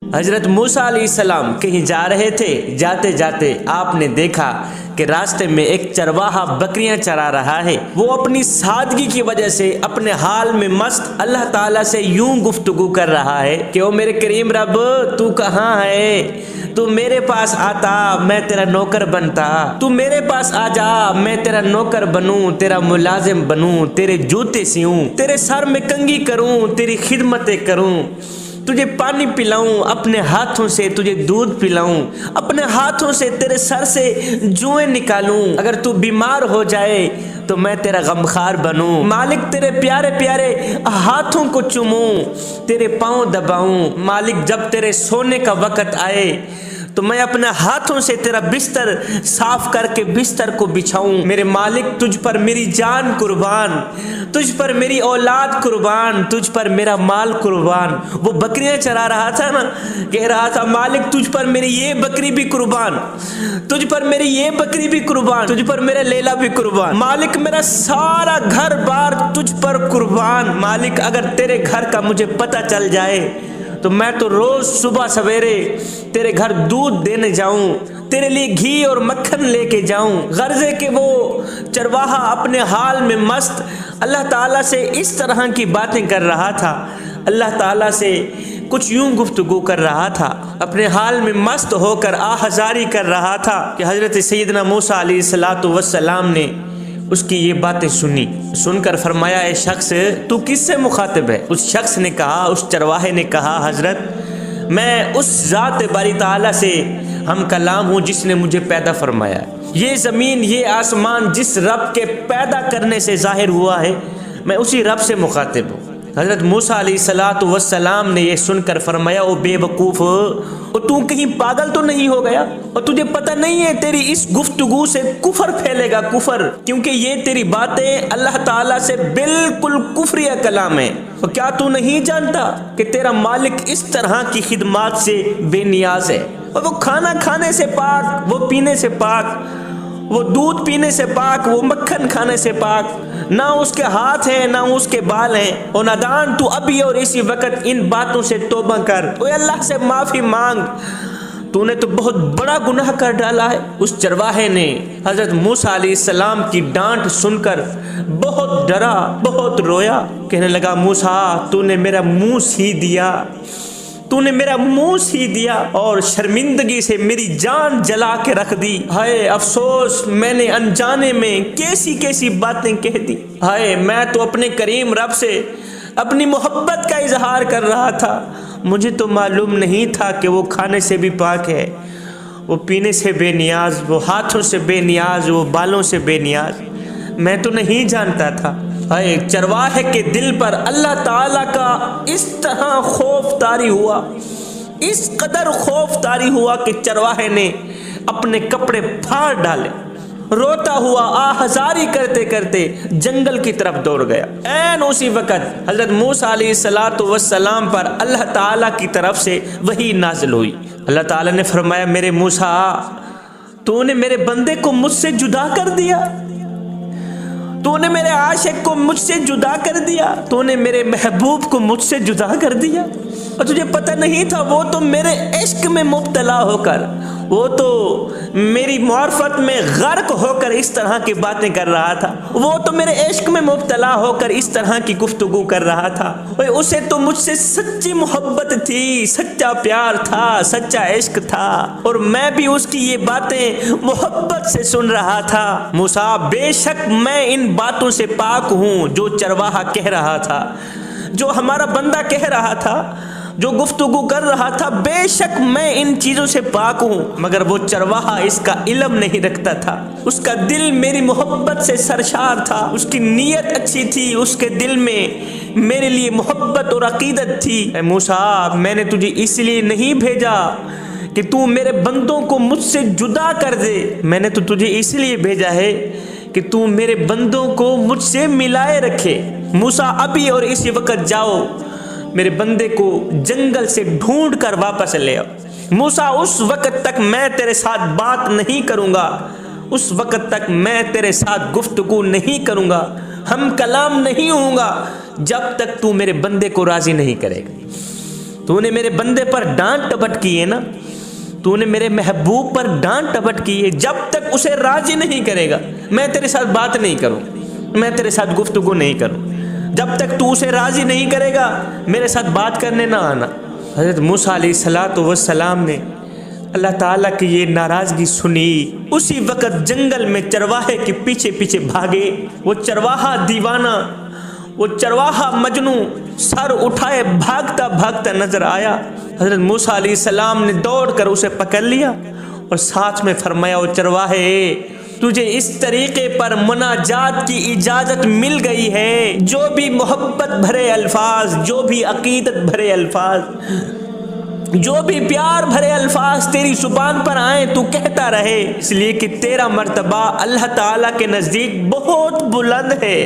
حضرت موسیٰ علیہ السلام کہیں جا رہے تھے، جاتے جاتے آپ نے دیکھا کہ راستے میں ایک چرواہا بکریاں چرا رہا ہے۔ وہ اپنی سادگی کی وجہ سے اپنے حال میں مست اللہ تعالیٰ سے یوں گفتگو کر رہا ہے کہ او میرے کریم رب، تو کہاں ہے؟ تو میرے پاس آتا میں تیرا نوکر بنتا، تو میرے پاس آ جا میں تیرا نوکر بنوں، تیرا ملازم بنوں، تیرے جوتے سیوں، تیرے سر میں کنگھی کروں، تیری خدمتیں کروں، تجھے پانی پلاؤں، اپنے ہاتھوں سے تجھے دودھ پلاؤں، اپنے ہاتھوں سے تیرے سر سے جوئیں نکالوں، اگر تو بیمار ہو جائے تو میں تیرا غمخوار بنوں، مالک تیرے پیارے پیارے ہاتھوں کو چوموں، تیرے پاؤں دباؤں، مالک جب تیرے سونے کا وقت آئے تو میں اپنے ہاتھوں سے تیرا بستر صاف کر کے بستر کو بچھاؤں۔ میرے مالک تجھ پر میری جان قربان، تجھ پر میری اولاد قربان، تجھ پر میرا مال قربان۔ وہ بکریاں چرا رہا تھا نا، کہہ رہا تھا مالک تجھ پر میری یہ بکری بھی قربان، تجھ پر میری یہ بکری بھی قربان، تجھ پر میرا لیلا بھی قربان، مالک میرا سارا گھر بار تجھ پر قربان۔ مالک اگر تیرے گھر کا مجھے پتہ چل جائے تو میں تو روز صبح سویرے تیرے گھر دودھ دینے جاؤں، تیرے لیے گھی اور مکھن لے کے جاؤں۔ غرض ہے کہ وہ چرواہا اپنے حال میں مست اللہ تعالیٰ سے اس طرح کی باتیں کر رہا تھا، اللہ تعالیٰ سے کچھ یوں گفتگو کر رہا تھا، اپنے حال میں مست ہو کر آہذاری کر رہا تھا کہ حضرت سیدنا موسیٰ علیہ السلام نے اس کی یہ باتیں سن کر فرمایا اے شخص تو کس سے مخاطب ہے؟ اس شخص نے کہا، اس چرواہے نے کہا حضرت میں اس ذات باری تعالیٰ سے ہم کلام ہوں جس نے مجھے پیدا فرمایا ہے۔ یہ زمین یہ آسمان جس رب کے پیدا کرنے سے ظاہر ہوا ہے میں اسی رب سے مخاطب ہوں۔ حضرت موسیٰ علیہ السلام نے یہ سن کر فرمایا او بے وقوف، تو کہیں پاگل تو نہیں ہو گیا؟ اور تجھے پتہ نہیں ہے تیری اس گفتگو سے کفر پھیلے گا، کفر، کیونکہ یہ تیری باتیں اللہ تعالیٰ سے بالکل کفریہ کلام ہے۔ اور کیا تو نہیں جانتا کہ تیرا مالک اس طرح کی خدمات سے بے نیاز ہے، اور وہ کھانا کھانے سے پاک، وہ پینے سے پاک، وہ دودھ پینے سے پاک، وہ مکھن کھانے سے پاک، نہ اس کے ہاتھ ہیں نہ اس کے بال ہیں۔ اور نادان تو ابھی اور اسی وقت ان باتوں سے توبہ کر، اوے اللہ سے معافی مانگ، تو نے تو بہت بڑا گناہ کر ڈالا ہے۔ اس چرواہے نے حضرت موسیٰ علیہ السلام کی ڈانٹ سن کر بہت ڈرا، بہت رویا، کہنے لگا موسیٰ تو نے میرا منہ سی دیا، تو نے میرا منہ سی دیا اور شرمندگی سے میری جان جلا کے رکھ دی۔ ہائے افسوس، میں نے انجانے میں کیسی کیسی باتیں کہہ دی۔ ہائے میں تو اپنے کریم رب سے اپنی محبت کا اظہار کر رہا تھا، مجھے تو معلوم نہیں تھا کہ وہ کھانے سے بھی پاک ہے، وہ پینے سے بے نیاز، وہ ہاتھوں سے بے نیاز، وہ بالوں سے بے نیاز، میں تو نہیں جانتا تھا۔ ایک چرواہے کے دل پر اللہ تعالیٰ کا اس طرح خوف طاری ہوا، اس قدر خوف طاری ہوا کہ چرواہے نے اپنے کپڑے پھاڑ ڈالے، روتا ہوا آہذاری کرتے کرتے جنگل کی طرف دوڑ گیا۔ عین اسی وقت حضرت موسیٰ علیہ السلام پر اللہ تعالیٰ کی طرف سے وحی نازل ہوئی۔ اللہ تعالیٰ نے فرمایا میرے موسیٰ تو نے میرے بندے کو مجھ سے جدا کر دیا، تو نے میرے عاشق کو مجھ سے جدا کر دیا، تو نے میرے محبوب کو مجھ سے جدا کر دیا، اور تجھے پتہ نہیں تھا وہ تو میرے عشق میں مبتلا ہو کر، وہ تو میری معرفت میں غرق ہو کر اس طرح کی باتیں کر رہا تھا، وہ تو میرے عشق میں مبتلا ہو کر اس طرح کی گفتگو کر رہا تھا، اسے تو مجھ سے سچی محبت تھی، سچا پیار تھا، سچا عشق تھا، اور میں بھی اس کی یہ باتیں محبت سے سن رہا تھا۔ موسیٰ بے شک میں ان باتوں سے پاک ہوں جو چرواہا کہہ رہا تھا، جو ہمارا بندہ کہہ رہا تھا، جو گفتگو کر رہا تھا، بے شک میں ان چیزوں سے پاک ہوں، مگر وہ چرواہا اس کا علم نہیں رکھتا تھا، اس کا دل میری محبت سے سرشار تھا، اس کی نیت اچھی تھی، اس کے دل میں میرے لیے محبت اور عقیدت تھی۔ اے موسیٰ میں نے تجھے اس لیے نہیں بھیجا کہ تو میرے بندوں کو مجھ سے جدا کر دے، میں نے تو تجھے اس لیے بھیجا ہے کہ تو میرے بندوں کو مجھ سے ملائے رکھے۔ موسیٰ ابھی اور اسی وقت جاؤ میرے بندے کو جنگل سے ڈھونڈ کر واپس لے آؤ۔ موسیٰ اس وقت تک میں تیرے ساتھ بات نہیں کروں گا، اس وقت تک میں تیرے ساتھ گفتگو نہیں کروں گا، ہم کلام نہیں ہوں گا جب تک تو میرے بندے کو راضی نہیں کرے گا۔ تو نے میرے بندے پر ڈانٹ ٹپٹ کی ہے نا، تو نے میرے محبوب پر ڈانٹ ٹپٹ کی ہے، جب تک اسے راضی نہیں کرے گا میں تیرے ساتھ بات نہیں کروں، میں تیرے ساتھ گفتگو نہیں کروں، جب تک تو اسے راضی نہیں کرے گا میرے ساتھ بات کرنے نہ آنا۔ حضرت موسیٰ علیہ السلام نے اللہ تعالیٰ کی یہ ناراضگی سنی، اسی وقت جنگل میں چرواہے کے پیچھے پیچھے بھاگے۔ وہ چرواہا دیوانہ، وہ چرواہا مجنوں سر اٹھائے بھاگتا بھاگتا نظر آیا۔ حضرت موسیٰ علیہ السلام نے دوڑ کر اسے پکڑ لیا اور ساتھ میں فرمایا، او چرواہے، تجھے اس طریقے پر مناجات کی اجازت مل گئی ہے، جو بھی محبت بھرے الفاظ، جو بھی عقیدت بھرے الفاظ، جو بھی پیار بھرے الفاظ تیری زبان پر آئیں تو کہتا رہے، اس لیے کہ تیرا مرتبہ اللہ تعالیٰ کے نزدیک بہت بلند ہے،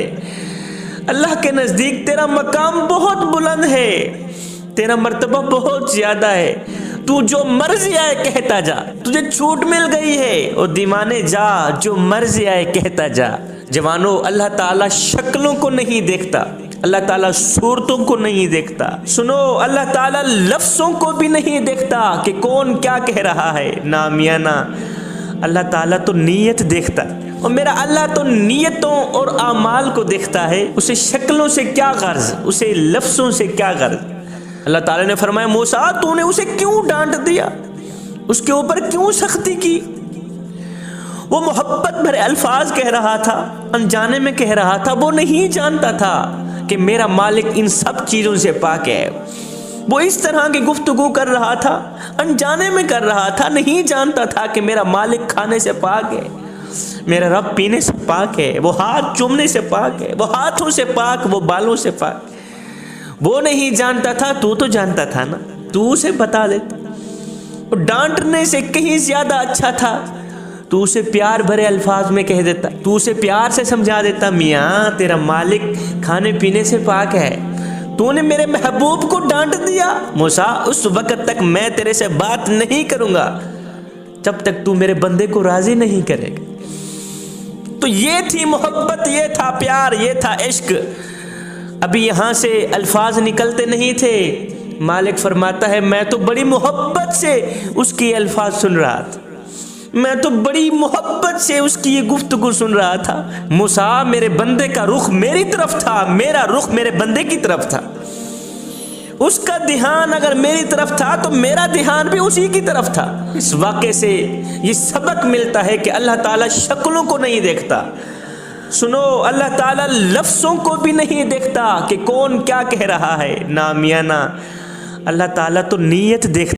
اللہ کے نزدیک تیرا مقام بہت بلند ہے، تیرا مرتبہ بہت زیادہ ہے، تو جو مرضی آئے کہتا جا، تجھے چھوٹ مل گئی ہے، اور دیوانے جا جو مرضی آئے کہتا جا۔ جوانوں، اللہ تعالیٰ شکلوں کو نہیں دیکھتا، اللہ تعالیٰ صورتوں کو نہیں دیکھتا، سنو، اللہ تعالیٰ لفظوں کو بھی نہیں دیکھتا کہ کون کیا کہہ رہا ہے، نامیاں نا، اللہ تعالیٰ تو نیت دیکھتا، اور میرا اللہ تو نیتوں اور اعمال کو دیکھتا ہے، اسے شکلوں سے کیا غرض، اسے لفظوں سے کیا غرض۔ اللہ تعالیٰ نے فرمایا، موسیٰ تو نے اسے کیوں ڈانٹ دیا، اس کے اوپر کیوں سختی کی؟ وہ محبت بھرے الفاظ کہہ رہا تھا، انجانے میں کہہ رہا تھا، وہ نہیں جانتا تھا کہ میرا مالک ان سب چیزوں سے پاک ہے۔ وہ اس طرح کی گفتگو کر رہا تھا، انجانے میں کر رہا تھا، نہیں جانتا تھا کہ میرا مالک کھانے سے پاک ہے، میرا رب پینے سے پاک ہے، وہ ہاتھ چومنے سے پاک ہے، وہ ہاتھوں سے پاک، وہ بالوں سے پاک۔ وہ نہیں جانتا تھا، تو جانتا تھا نا، تو اسے بتا دیتا۔ اور ڈانٹنے سے کہیں زیادہ اچھا تھا تو اسے پیار بھرے الفاظ میں کہہ دیتا، تو اسے پیار سے سمجھا دیتا، میاں تیرا مالک کھانے پینے سے پاک ہے، تو نے میرے محبوب کو ڈانٹ دیا، موسیٰ اس وقت تک میں تیرے سے بات نہیں کروں گا جب تک تو میرے بندے کو راضی نہیں کرے گا۔ تو یہ تھی محبت، یہ تھا پیار، یہ تھا عشق۔ ابھی یہاں سے الفاظ نکلتے نہیں تھے، مالک فرماتا ہے، میں تو بڑی محبت سے اس کی الفاظ سن رہا تھا، میں تو بڑی محبت سے اس کی یہ گفتگو سن رہا تھا، موسیٰ میرے بندے کا رخ میری طرف تھا، میرا رخ میرے بندے کی طرف تھا، اس کا دھیان اگر میری طرف تھا تو میرا دھیان بھی اسی کی طرف تھا۔ اس واقعے سے یہ سبق ملتا ہے کہ اللہ تعالیٰ شکلوں کو نہیں دیکھتا، سنو، اللہ تعالیٰ لفظوں کو بھی نہیں دیکھتا کہ کون کیا کہہ رہا ہے، نامیاں نا، اللہ تعالیٰ تو نیت دیکھتا۔